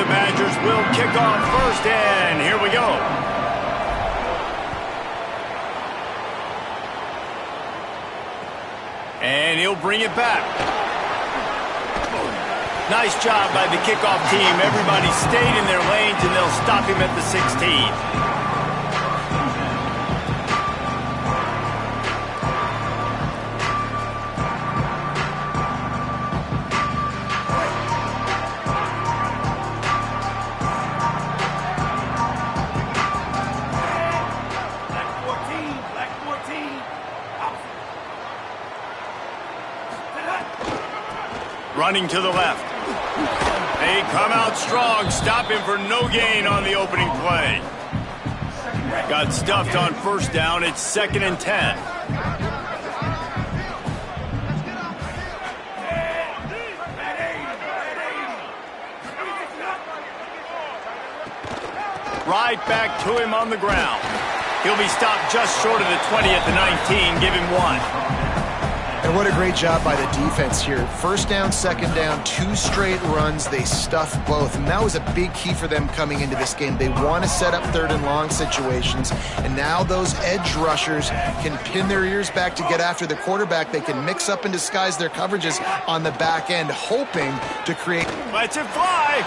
the Badgers will kick off first, and here we go. And he'll bring it back. Nice job by the kickoff team. Everybody stayed in their lanes, and they'll stop him at the 16. Running to the left. They come out strong, stop him for no gain on the opening play. Got stuffed on first down. It's 2nd and 10. Right back to him on the ground. He'll be stopped just short of the 20 at the 19. Give him 1. And what a great job by the defense here. First down, 2nd down, 2 straight runs. They stuffed both, and that was a big key for them coming into this game. They want to set up 3rd and long situations, and now those edge rushers can pin their ears back to get after the quarterback. They can mix up and disguise their coverages on the back end, hoping to create... Let's it fly!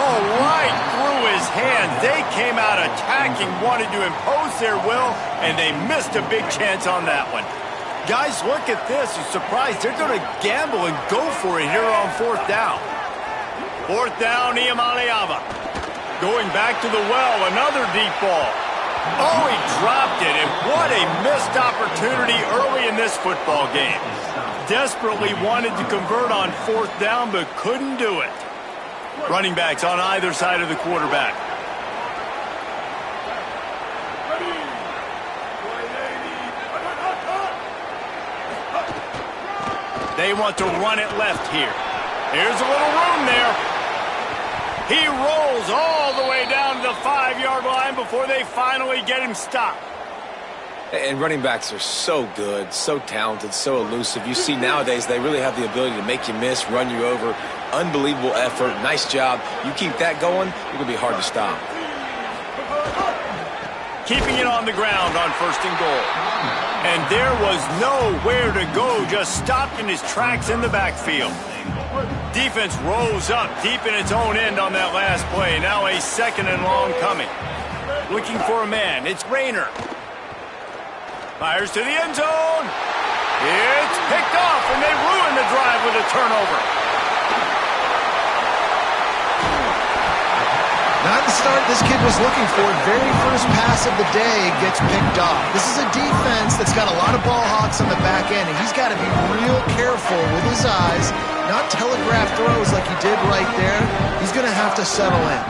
Oh, right through his hands. They came out attacking, wanted to impose their will, and they missed a big chance on that one. Guys, look at this. You're surprised. They're going to gamble and go for it here on 4th down. 4th down, Iamaleava. Going back to the well, another deep ball. Oh, he dropped it, and what a missed opportunity early in this football game. Desperately wanted to convert on 4th down, but couldn't do it. Running backs on either side of the quarterback. They want to run it left here. Here's a little room there. He rolls all the way down to the 5-yard line before they finally get him stopped. And running backs are so good, so talented, so elusive. You see nowadays they really have the ability to make you miss, run you over. Unbelievable effort. Nice job. You keep that going, it will be hard to stop. Keeping it on the ground on 1st and goal. And there was nowhere to go, just stopped in his tracks in the backfield. Defense rose up deep in its own end on that last play. Now a 2nd and long coming. Looking for a man. It's Rayner. Fires to the end zone. It's picked off, and they ruin the drive with a turnover. Not the start this kid was looking for. Very first pass of the day gets picked off. This is a defense that's got a lot of ball hawks on the back end, and he's got to be real careful with his eyes, not telegraph throws like he did right there. He's going to have to settle in.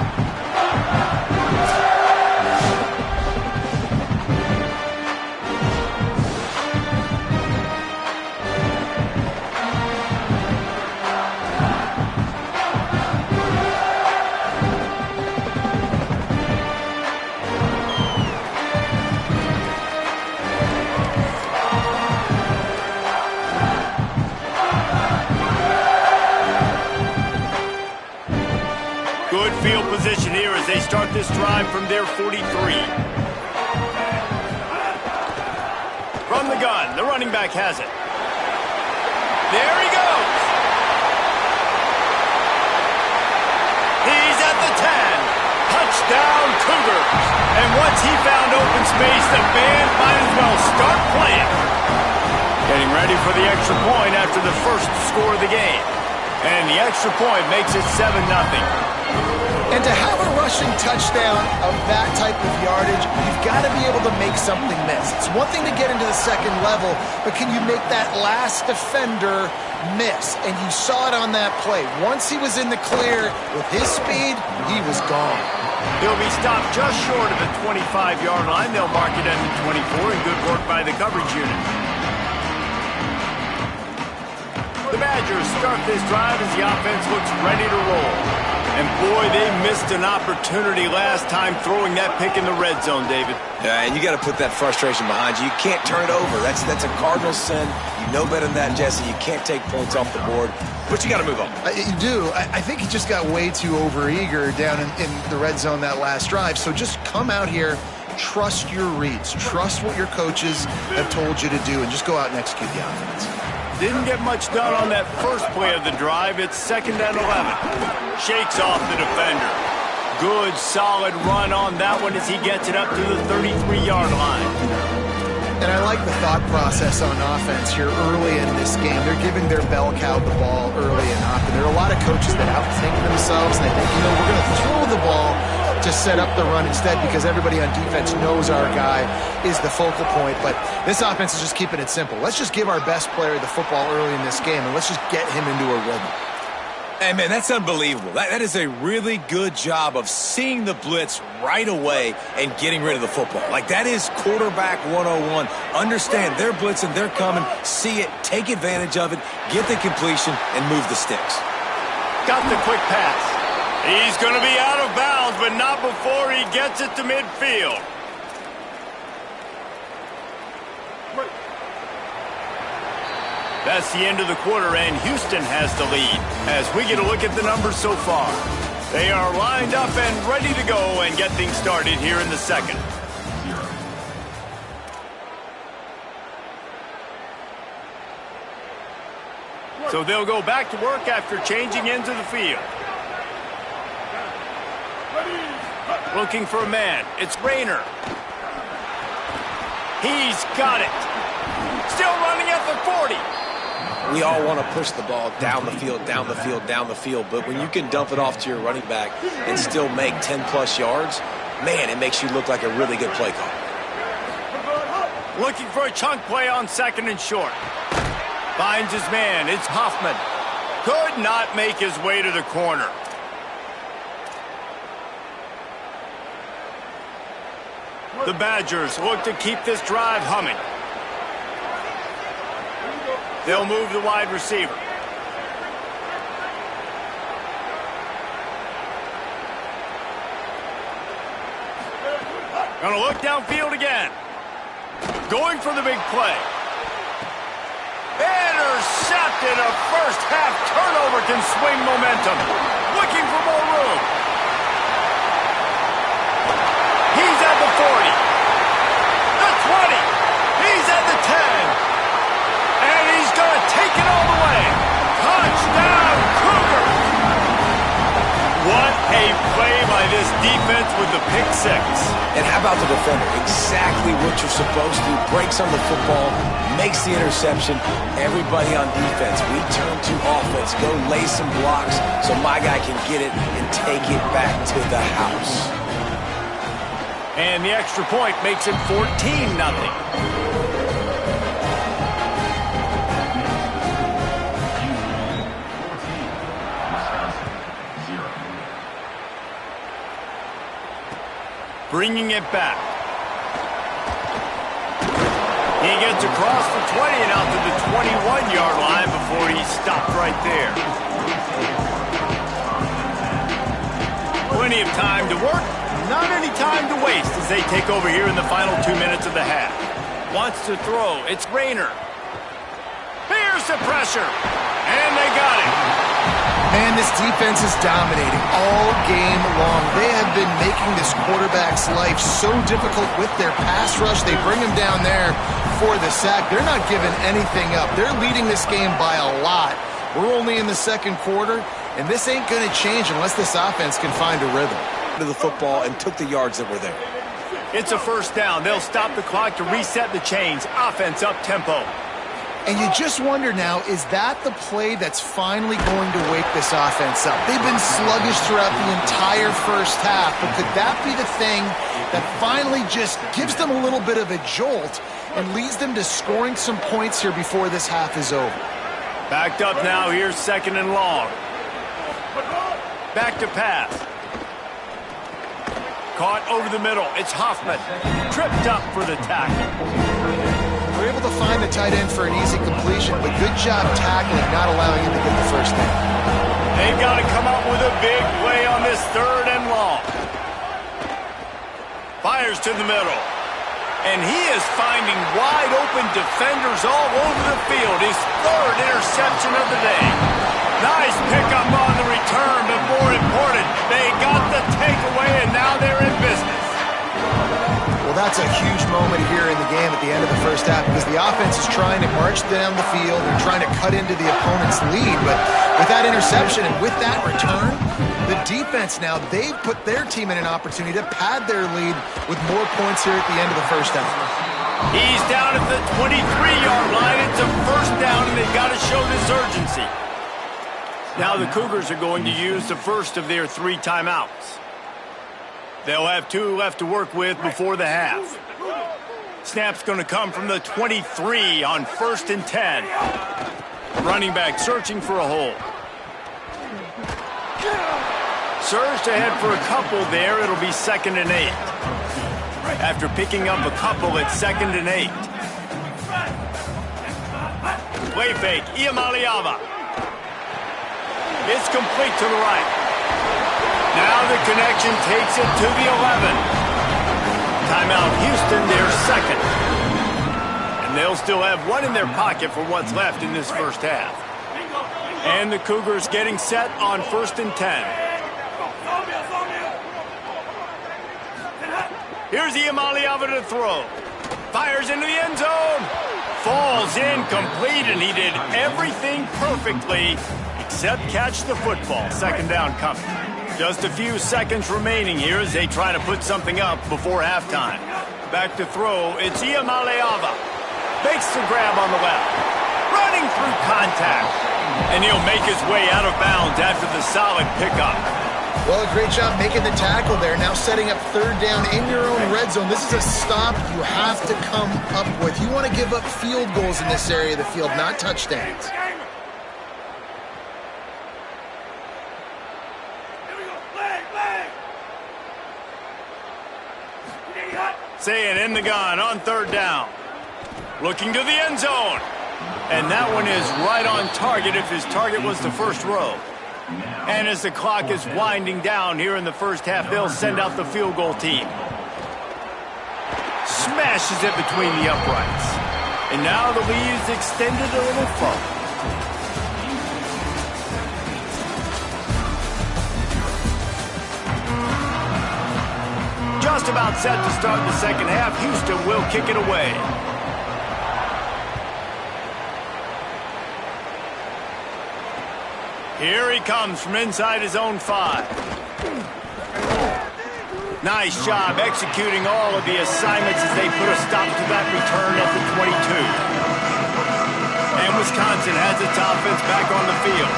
Good field position here as they start this drive from their 43. From the gun, the running back has it. There he goes. He's at the 10. Touchdown, Cougars. And once he found open space, the band might as well start playing. Getting ready for the extra point after the first score of the game. And the extra point makes it 7-0. And to have a rushing touchdown of that type of yardage, you've got to be able to make something miss. It's one thing to get into the 2nd level, but can you make that last defender miss? And you saw it on that play. Once he was in the clear with his speed, he was gone. He'll be stopped just short of the 25-yard line. They'll mark it at the 24, and good work by the coverage unit. The Badgers start this drive as the offense looks ready to roll. And boy, they missed an opportunity last time throwing that pick in the red zone, David. Yeah, and you got to put that frustration behind you. You can't turn it over. That's a cardinal sin. You know better than that, Jesse. You can't take points off the board, but you got to move on. You do. I think he just got way too overeager down in the red zone that last drive. So just come out here, trust your reads, trust what your coaches have told you to do, and just go out and execute the offense. Didn't get much done on that first play of the drive. It's 2nd and 11. Shakes off the defender. Good, solid run on that one as he gets it up to the 33-yard line. And I like the thought process on offense here early in this game. They're giving their bell cow the ball early and often. There are a lot of coaches that outthink themselves, and they think, you know, we're going to throw the ball to set up the run instead because everybody on defense knows our guy is the focal point. But this offense is just keeping it simple. Let's just give our best player the football early in this game, and let's just get him into a rhythm. Hey, man, that's unbelievable. That is a really good job of seeing the blitz right away and getting rid of the football. Like, that is quarterback 101. Understand they're blitzing, they're coming, see it, take advantage of it, get the completion, and move the sticks. Got the quick pass. He's going to be out of bounds, but not before he gets it to midfield. That's the end of the quarter, and Houston has the lead. As we get a look at the numbers so far, they are lined up and ready to go and get things started here in the second. So they'll go back to work after changing into the field. Looking for a man. It's Rayner. He's got it. Still running at the 40. We all want to push the ball down the field, down the field, down the field. But when you can dump it off to your running back and still make 10-plus yards, man, it makes you look like a really good play call. Looking for a chunk play on 2nd and short. Finds his man. It's Hoffman. Could not make his way to the corner. The Badgers look to keep this drive humming. They'll move the wide receiver. Gonna look downfield again. Going for the big play. Intercepted. A first half turnover can swing momentum. Looking for more room. He's at the 40. The 20. He's at the 10. And he's going to take it all the way. Touchdown, Cougars! What a play by this defense with the pick six. And how about the defender? Exactly what you're supposed to. Breaks on the football, makes the interception. Everybody on defense, we turn to offense. Go lay some blocks so my guy can get it and take it back to the house. And the extra point makes it 14-0. Bringing it back. He gets across the 20 and out to the 21-yard line before he stopped right there. Plenty of time to work, not any time to waste as they take over here in the final 2 minutes of the half. Wants to throw. It's Rayner. Here's the pressure. And they got it. Man, this defense is dominating all game long. They have been making this quarterback's life so difficult with their pass rush. They bring him down there for the sack. They're not giving anything up. They're leading this game by a lot. We're only in the second quarter, and this ain't going to change unless this offense can find a rhythm. To the football and took the yards that were there. It's a first down. They'll stop the clock to reset the chains. Offense up tempo. And you just wonder now, is that the play that's finally going to wake this offense up? They've been sluggish throughout the entire first half, but could that be the thing that finally just gives them a little bit of a jolt and leads them to scoring some points here before this half is over? Backed up now. Here's 2nd and long. Back to pass. Caught over the middle. It's Hoffman. Tripped up for the tackle. We're able to find the tight end for an easy completion, but good job tackling, not allowing him to get the first down. They've got to come up with a big play on this 3rd and long. Fires to the middle. And he is finding wide-open defenders all over the field. His third interception of the day. Nice pickup on the return, but more important, they got the takeaway, and now they're in business. Well, that's a huge moment here in the game at the end of the first half because the offense is trying to march down the field. They're trying to cut into the opponent's lead, but with that interception and with that return, the defense now, they've put their team in an opportunity to pad their lead with more points here at the end of the first half. He's down at the 23-yard line. It's a first down, and they've got to show this urgency. Now the Cougars are going to use the first of their 3 timeouts. They'll have 2 left to work with before the half. Snap's going to come from the 23 on 1st and 10. Running back searching for a hole. Surged ahead for a couple there. It'll be 2nd and 8. After picking up a couple at 2nd and 8. Play fake, Iamaleava. It's complete to the right. Now the connection takes it to the 11. Timeout Houston, their second. And they'll still have 1 in their pocket for what's left in this first half. And the Cougars getting set on 1st and 10. Here's Iamaleava to throw. Fires into the end zone. Falls incomplete, and he did everything perfectly except catch the football. 2nd down coming. Just a few seconds remaining here as they try to put something up before halftime. Back to throw, it's Iamaleava. Makes the grab on the left. Running through contact. And he'll make his way out of bounds after the solid pickup. Well, a great job making the tackle there. Now setting up 3rd down in your own red zone. This is a stop you have to come up with. You want to give up field goals in this area of the field, not touchdowns. Saying in the gun on 3rd down. Looking to the end zone. And that one is right on target if his target was the first row. And as the clock is winding down here in the first half, they'll send out the field goal team. Smashes it between the uprights. And now the lead is extended a little further. Just about set to start the second half. Houston will kick it away. Here he comes from inside his own 5. Nice job executing all of the assignments as they put a stop to that return at the 22. And Wisconsin has its offense back on the field.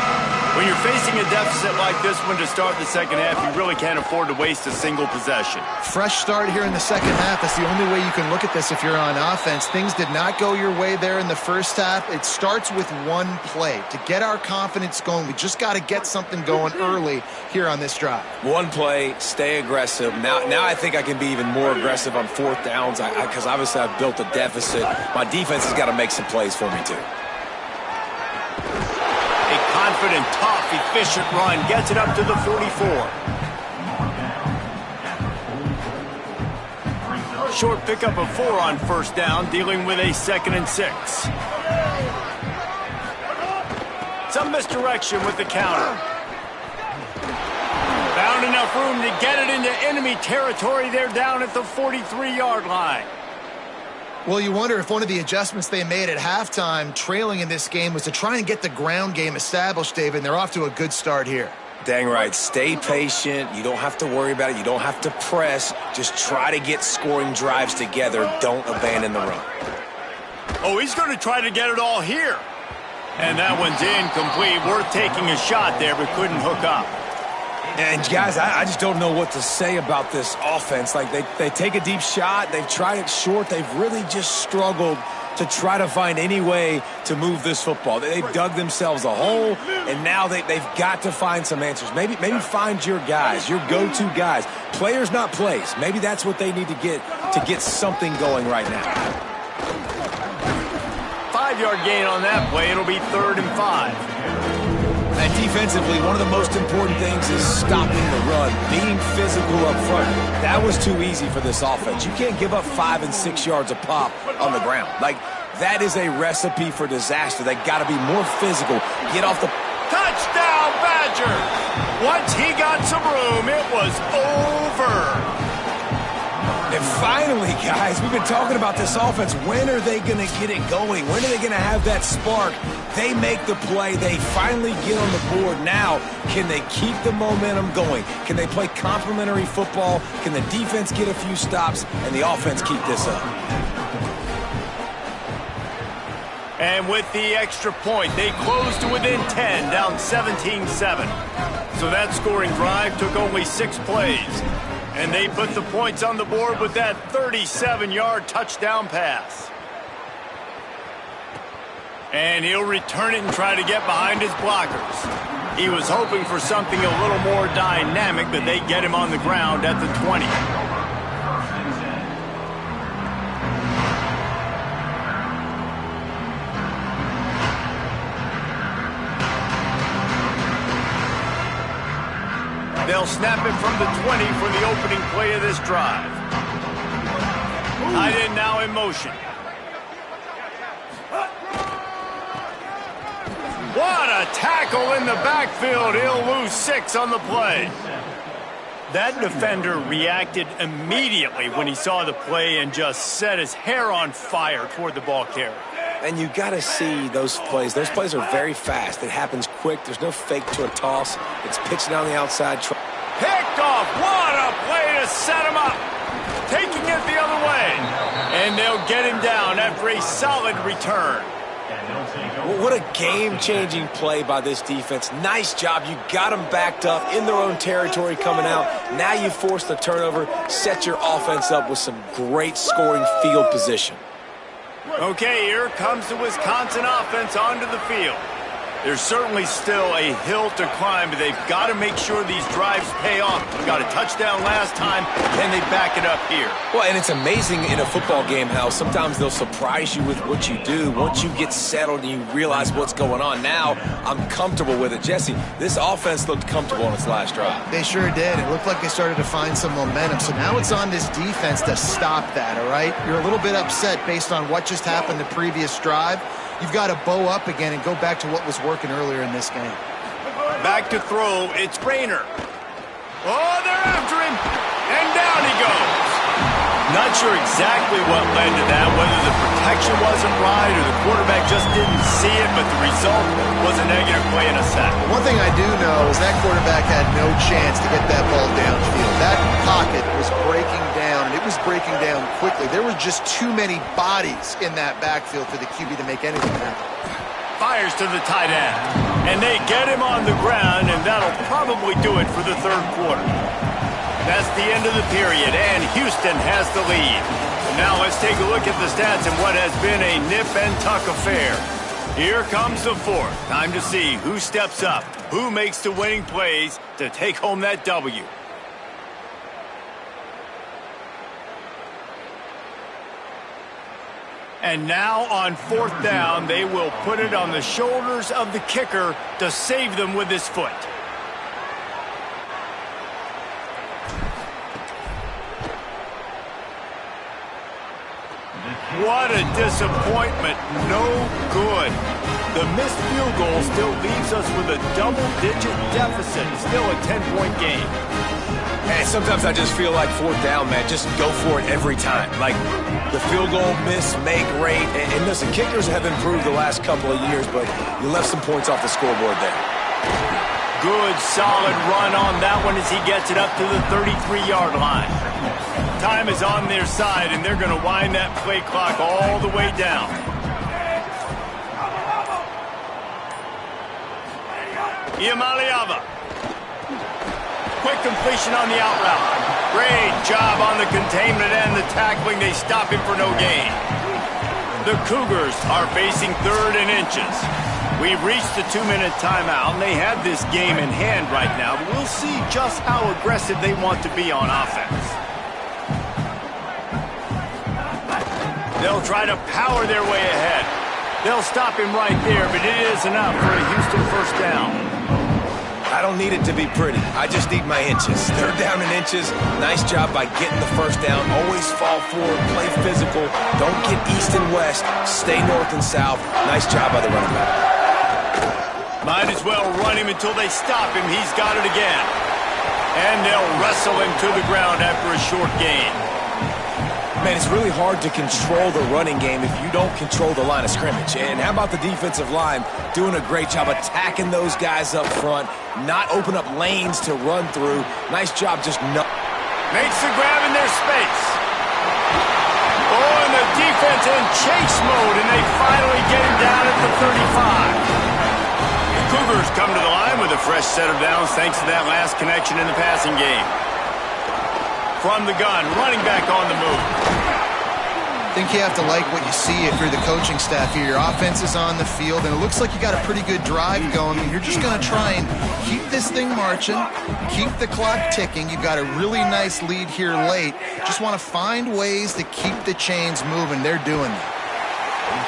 When you're facing a deficit like this one to start the second half, you really can't afford to waste a single possession. Fresh start here in the second half. That's the only way you can look at this if you're on offense. Things did not go your way there in the first half. It starts with 1 play. To get our confidence going, we just got to get something going early here on this drive. 1 play, stay aggressive. Now I think I can be even more aggressive on 4th downs because obviously I've built a deficit. My defense has got to make some plays for me too. Confident, tough, efficient run. Gets it up to the 44. Short pickup of 4 on 1st down, dealing with a 2nd and 6. Some misdirection with the counter. Found enough room to get it into enemy territory. They're down at the 43-yard line. Well, you wonder if one of the adjustments they made at halftime, trailing in this game, was to try and get the ground game established, David, and they're off to a good start here. Dang right. Stay patient. You don't have to worry about it. You don't have to press. Just try to get scoring drives together. Don't abandon the run. Oh, he's going to try to get it all here. And that one's incomplete. Worth taking a shot there, but couldn't hook up. And, guys, I just don't know what to say about this offense. Like, they take a deep shot. They've tried it short. They've really just struggled to try to find any way to move this football. They've dug themselves a hole, and now they've got to find some answers. Maybe find your guys, your go-to guys. Players, not plays. Maybe that's what they need to get something going right now. 5-yard gain on that play. It'll be 3rd and 5. That defensively, one of the most important things is stopping the run, being physical up front. That was too easy for this offense. You can't give up 5 and 6 yards a pop on the ground. Like, that is a recipe for disaster. They got to be more physical. Get off the... Touchdown, Badger! Once he got some room, it was over. And finally, guys, we've been talking about this offense. When are they going to get it going? When are they going to have that spark? They make the play. They finally get on the board. Now, can they keep the momentum going? Can they play complementary football? Can the defense get a few stops and the offense keep this up? And with the extra point, they closed to within 10, down 17-7. So that scoring drive took only 6 plays. And they put the points on the board with that 37-yard touchdown pass. And he'll return it and try to get behind his blockers. He was hoping for something a little more dynamic, but they get him on the ground at the 20. They'll snap it from the 20 for the opening play of this drive. Tight end now in motion. What a tackle in the backfield. He'll lose 6 on the play. That defender reacted immediately when he saw the play and just set his hair on fire toward the ball carrier. And you got to see those plays. Those plays are very fast. It happens quick. There's no fake to a toss. It's pitched down the outside. Picked off. What a play to set him up. Taking it the other way. And they'll get him down after a solid return. What a game-changing play by this defense. Nice job. You got them backed up in their own territory coming out. Now you force the turnover, set your offense up with some great scoring field position. Okay, here comes the Wisconsin offense onto the field. There's certainly still a hill to climb, but they've got to make sure these drives pay off. Got a touchdown last time, and they back it up here. Well, and it's amazing in a football game how sometimes they'll surprise you with what you do. Once you get settled and you realize what's going on, now I'm comfortable with it. Jesse, this offense looked comfortable on its last drive. They sure did. It looked like they started to find some momentum. So now it's on this defense to stop that, all right? You're a little bit upset based on what just happened the previous drive. You've got to bow up again and go back to what was working earlier in this game. Back to throw. It's Rayner. Oh, they're after him. And down he goes. Not sure exactly what led to that, whether the protection wasn't right or the quarterback just didn't see it, but the result was a negative play and a sack. One thing I do know is that quarterback had no chance to get that ball downfield. That pocket was breaking down, and it was breaking down quickly. There were just too many bodies in that backfield for the QB to make anything happen. Fires to the tight end, and they get him on the ground, and that'll probably do it for the third quarter. That's the end of the period, and Houston has the lead. Now let's take a look at the stats and what has been a nip-and-tuck affair. Here comes the fourth. Time to see who steps up, who makes the winning plays to take home that W. And now on 4th down, they will put it on the shoulders of the kicker to save them with his foot. What a disappointment. No good. The missed field goal still leaves us with a double-digit deficit. Still a 10-point game. And sometimes I just feel like 4th down, man. Just go for it every time. Like the field goal miss, make rate. And listen, kickers have improved the last couple of years, but you left some points off the scoreboard there. Good, solid run on that one as he gets it up to the 33-yard line. Time is on their side, and they're going to wind that play clock all the way down. Iamaleava. Quick completion on the out route. Great job on the containment and the tackling. They stop him for no gain. The Cougars are facing 3rd and inches. We've reached the 2-minute timeout, and they have this game in hand right now. But we'll see just how aggressive they want to be on offense. They'll try to power their way ahead. They'll stop him right there, but it is enough for a Houston 1st down. don't need it to be pretty. I just need my inches. They're down in inches. Nice job by getting the first down. Always fall forward, play physical. Don't get east and west. Stay north and south. Nice job by the running back. Might as well run him until they stop him. He's got it again. And they'll wrestle him to the ground after a short gain. Man, it's really hard to control the running game if you don't control the line of scrimmage. And how about the defensive line doing a great job attacking those guys up front, not open up lanes to run through. Nice job just makes the grab in their space. Oh, and the defense in chase mode, and they finally get him down at the 35. The Cougars come to the line with a fresh set of downs thanks to that last connection in the passing game. From the gun, running back on the move. I think you have to like what you see if you're the coaching staff here. Your offense is on the field, and it looks like you got a pretty good drive going. You're just going to try and keep this thing marching, keep the clock ticking. You've got a really nice lead here late. Just want to find ways to keep the chains moving. They're doing it.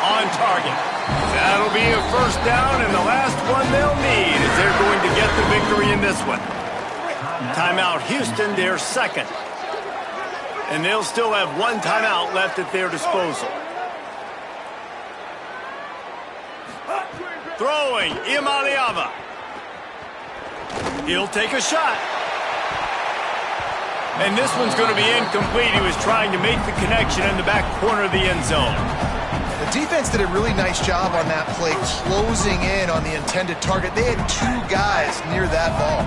On target. That'll be a first down, and the last one they'll need as they're going to get the victory in this one. Timeout Houston, their second. And they'll still have one timeout left at their disposal. Throwing, Imaliava. He'll take a shot. And this one's going to be incomplete. He was trying to make the connection in the back corner of the end zone. The defense did a really nice job on that play, closing in on the intended target. They had two guys near that ball.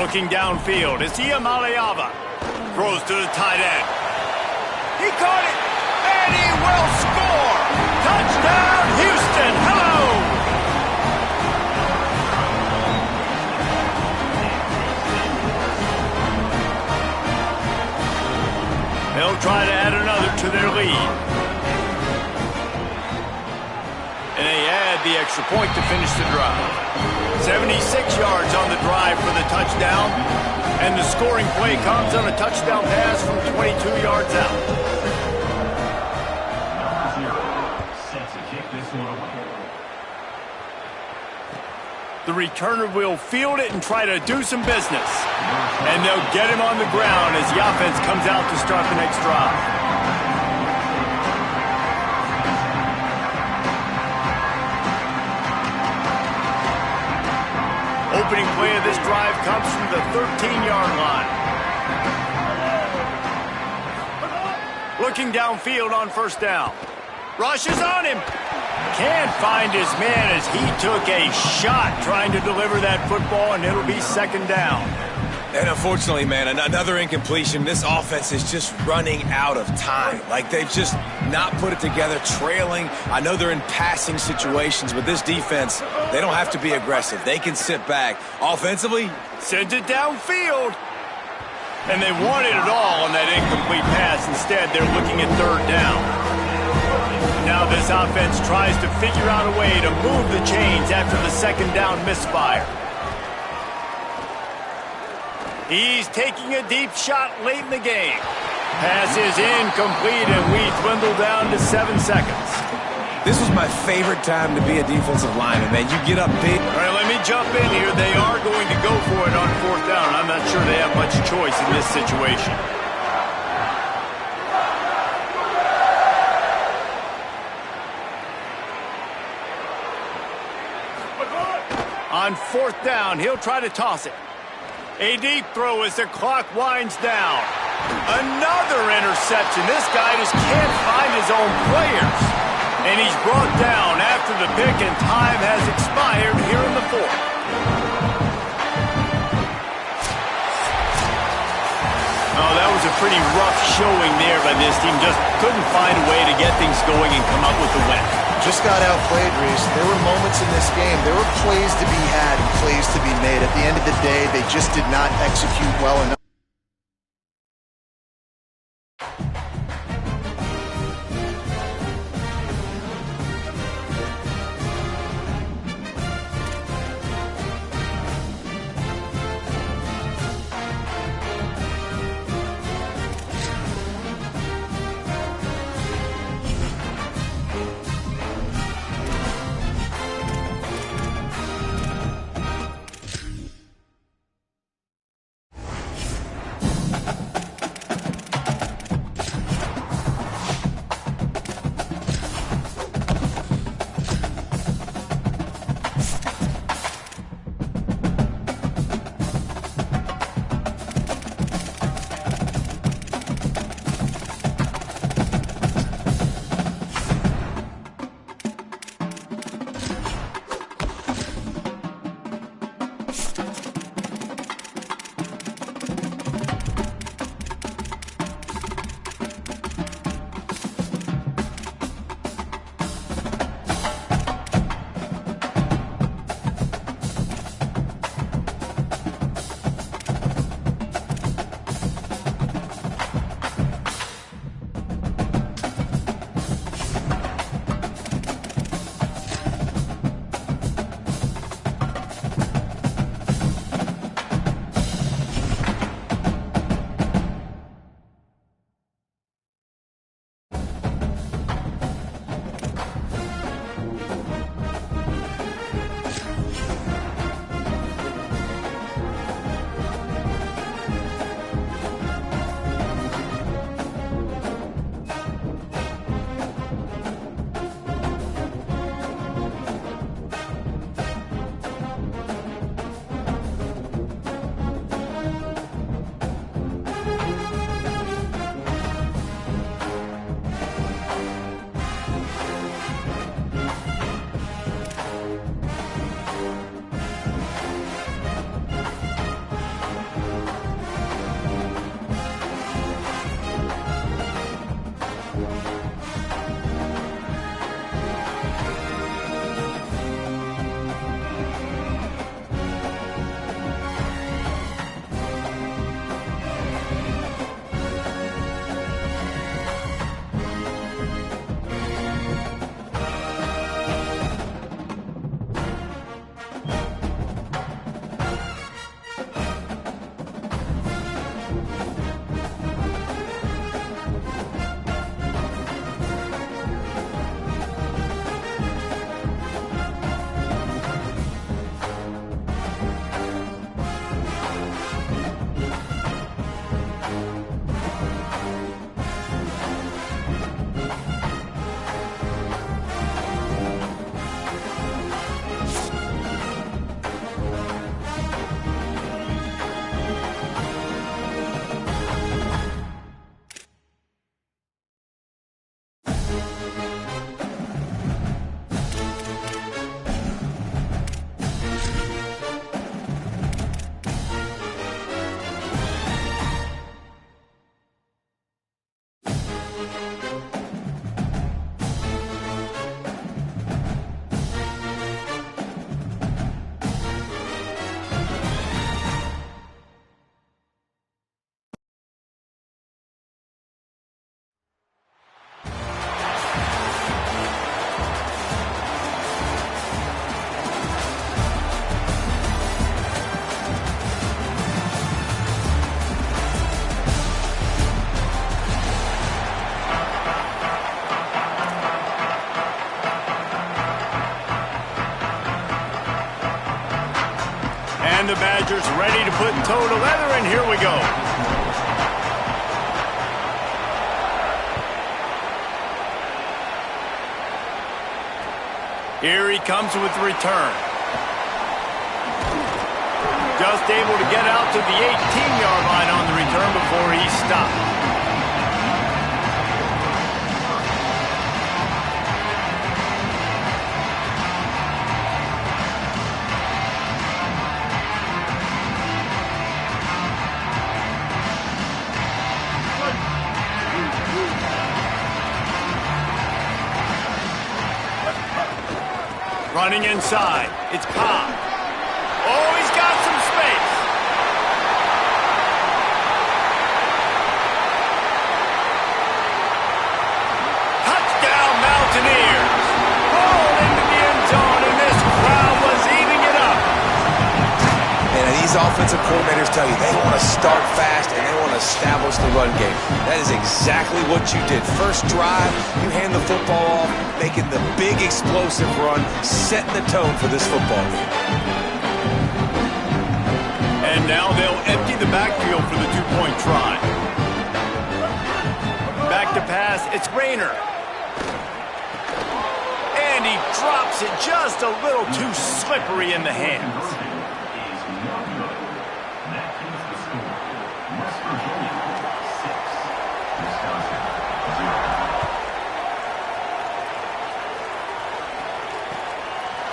Looking downfield, it's Imaliava. Throws to the tight end. He caught it, and he will score! Touchdown, Houston! Hello! They'll try to add another to their lead. And they add the extra point to finish the drive. 76 yards on the drive for the touchdown. And the scoring play comes on a touchdown pass from 22 yards out. The returner will field it and try to do some business. And they'll get him on the ground as the offense comes out to start the next drive. Opening play of this drive comes from the 13-yard line. Looking downfield on first down. Rushes on him. Can't find his man as he took a shot trying to deliver that football, and it'll be second down. And unfortunately, man, another incompletion. This offense is just running out of time. Like, they've just not put it together, trailing. I know they're in passing situations, but this defense, they don't have to be aggressive. They can sit back. Offensively, sends it downfield. And they wanted it all on that incomplete pass. Instead, they're looking at third down. Now this offense tries to figure out a way to move the chains after the second down misfire. He's taking a deep shot late in the game. Pass is incomplete, and we dwindle down to 7 seconds. This was my favorite time to be a defensive lineman, man. You get up big. All right, let me jump in here. They are going to go for it on fourth down. I'm not sure they have much choice in this situation. On fourth down, he'll try to toss it. A deep throw as the clock winds down. Another interception. This guy just can't find his own players. And he's brought down after the pick, and time has expired here in the fourth. Oh, that was a pretty rough showing there by this team. Just couldn't find a way to get things going and come up with the win. Just got outplayed, Reese. There were moments in this game. There were plays to be had and plays to be made. At the end of the day, they just did not execute well enough. And the Badgers ready to put toe to leather, and here we go. Here he comes with the return. Just able to get out to the 18-yard line on the return before he stopped. Running inside, it's Cobb. Oh, he's got some space. Touchdown, Mountaineers. Rolled into the end zone, and this crowd was eating it up. And these offensive coordinators tell you they want to start fast and they want to establish the run game. That is exactly what you did. First drive, you hand the football off, making the big explosive run, setting the tone for this football game. And now they'll empty the backfield for the two-point try. Back to pass, it's Rayner. And he drops it just a little too slippery in the hands.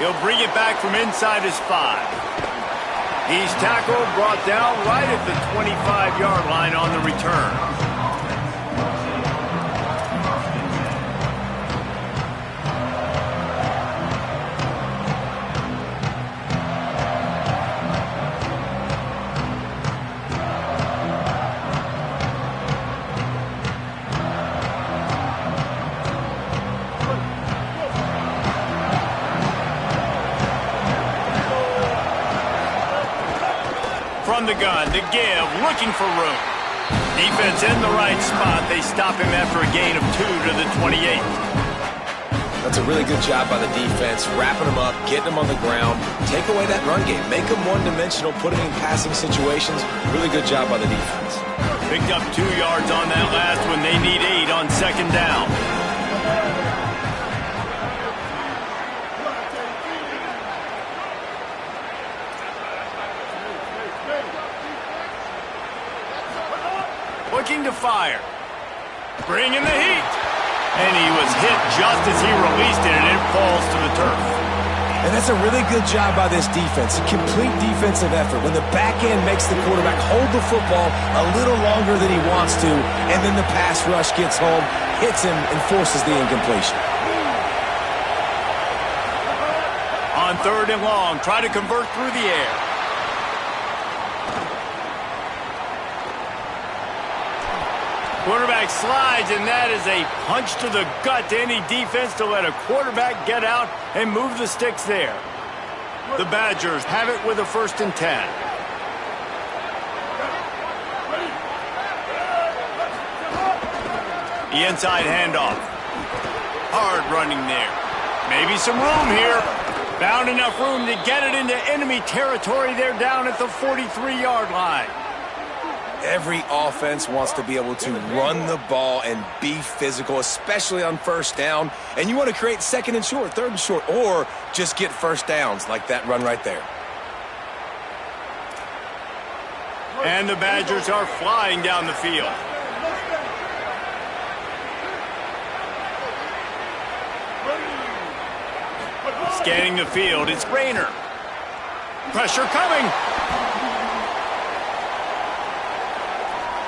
He'll bring it back from inside his 5. He's tackled, brought down right at the 25-yard line on the return. From the gun, to give, looking for room. Defense in the right spot. They stop him after a gain of 2 to the 28. That's a really good job by the defense, wrapping him up, getting him on the ground, take away that run game, make him one-dimensional, put him in passing situations. Really good job by the defense. Picked up 2 yards on that last one. They need 8 on second down. Looking to fire. Bringing the heat. And he was hit just as he released it, and it falls to the turf. And that's a really good job by this defense. A complete defensive effort. When the back end makes the quarterback hold the football a little longer than he wants to, and then the pass rush gets home, hits him, and forces the incompletion. On third and long, try to convert through the air. Quarterback slides, and that is a punch to the gut to any defense to let a quarterback get out and move the sticks there. The Badgers have it with a 1st and 10. The inside handoff. Hard running there. Maybe some room here. Found enough room to get it into enemy territory. They're down at the 43-yard line. Every offense wants to be able to run the ball and be physical, especially on first down. And you want to create 2nd and short, 3rd and short, or just get first downs like that run right there. And the Badgers are flying down the field. Scanning the field, it's Rayner. Pressure coming.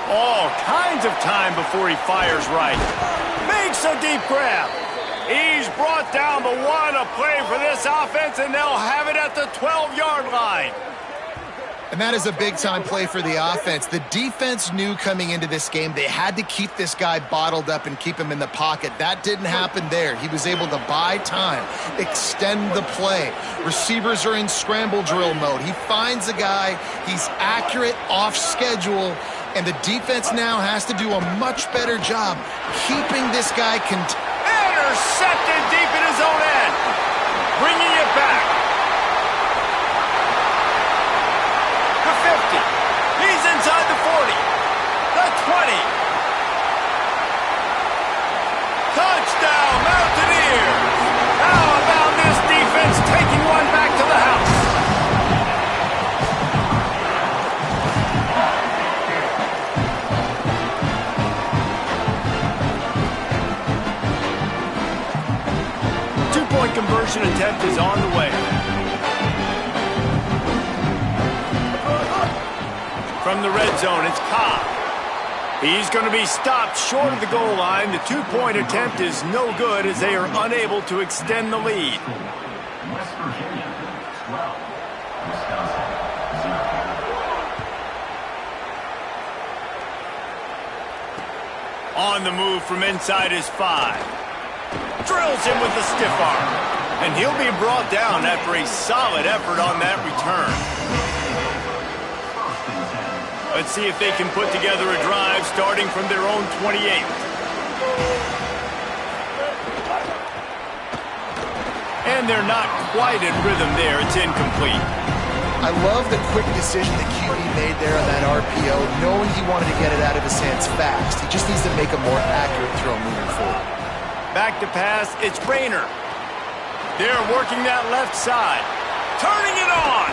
All kinds of time before he fires right. Makes a deep grab. He's brought down, but what a play for this offense, and they'll have it at the 12-yard line. And that is a big-time play for the offense. The defense knew coming into this game they had to keep this guy bottled up and keep him in the pocket. That didn't happen there. He was able to buy time, extend the play. Receivers are in scramble drill mode. He finds a guy. He's accurate, off schedule, and the defense now has to do a much better job keeping this guy intercepted deep in his own end. Bringing it back. The 50. He's inside the 40. The 20. Touchdown, Mountaineers. How about this defense taking one back to the house? Two-point conversion attempt is on the way. From the red zone, it's Kaleb. He's going to be stopped short of the goal line. The two-point attempt is no good as they are unable to extend the lead. On the move from inside his 5. Drills him with the stiff arm. And he'll be brought down after a solid effort on that return. Let's see if they can put together a drive starting from their own 28. And they're not quite in rhythm there. It's incomplete. I love the quick decision that QB made there on that RPO, knowing he wanted to get it out of his hands fast. He just needs to make a more accurate throw moving forward. Back to pass, it's Rayner. They're working that left side. Turning it on.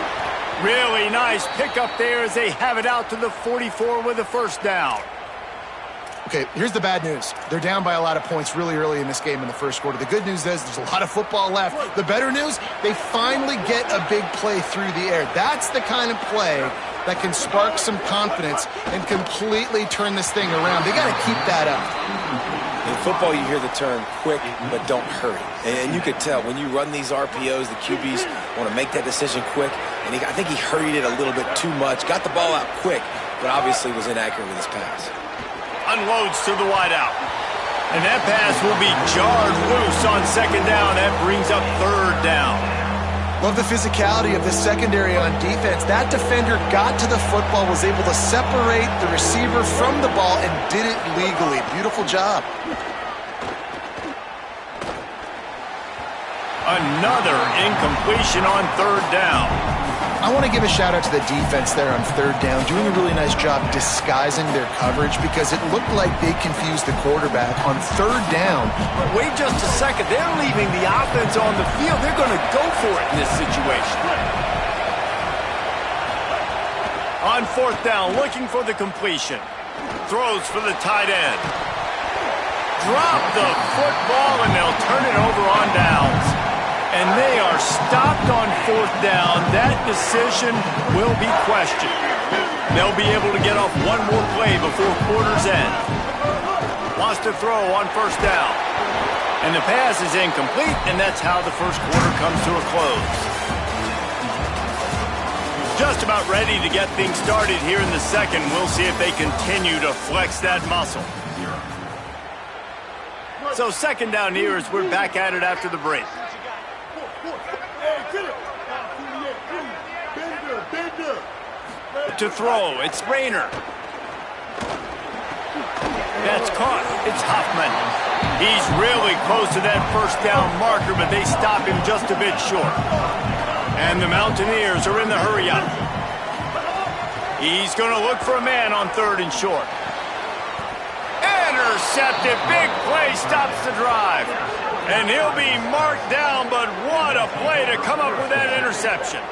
Really nice pickup there as they have it out to the 44 with a first down. Okay, here's the bad news. They're down by a lot of points really early in this game in the first quarter. The good news is there's a lot of football left. The better news, they finally get a big play through the air. That's the kind of play that can spark some confidence and completely turn this thing around. They got to keep that up. In football, you hear the term quick, but don't hurry. And you could tell when you run these RPOs, the QBs want to make that decision quick. And I think he hurried it a little bit too much, got the ball out quick, but obviously was inaccurate with his pass. Unloads to the wideout. And that pass will be jarred loose on second down. That brings up third down. Love the physicality of the secondary on defense. That defender got to the football, was able to separate the receiver from the ball, and did it legally. Beautiful job. Another incompletion on third down. I want to give a shout out to the defense there on third down, doing a really nice job disguising their coverage because it looked like they confused the quarterback on third down. But wait just a second. They're leaving the offense on the field. They're going to go for it in this situation. On fourth down, looking for the completion. Throws for the tight end. Drop the football, and they'll turn it over on downs. And they are stopped on fourth down. That decision will be questioned. They'll be able to get off one more play before quarter's end. Wants to throw on first down. And the pass is incomplete, and that's how the first quarter comes to a close. Just about ready to get things started here in the second. We'll see if they continue to flex that muscle. So second down here as we're back at it after the break. To throw, it's Rayner. That's caught. It's Huffman. He's really close to that first down marker, but they stop him just a bit short. And the Mountaineers are in the hurry-up. He's going to look for a man on third and short. Intercepted. Big play stops the drive. And he'll be marked down, but what a play to come up with that interception.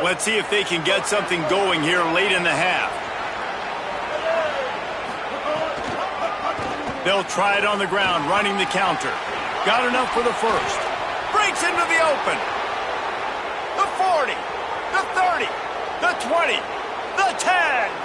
Let's see if they can get something going here late in the half. They'll try it on the ground, running the counter. Got enough for the first. Breaks into the open. The 40, the 30, the 20, the 10.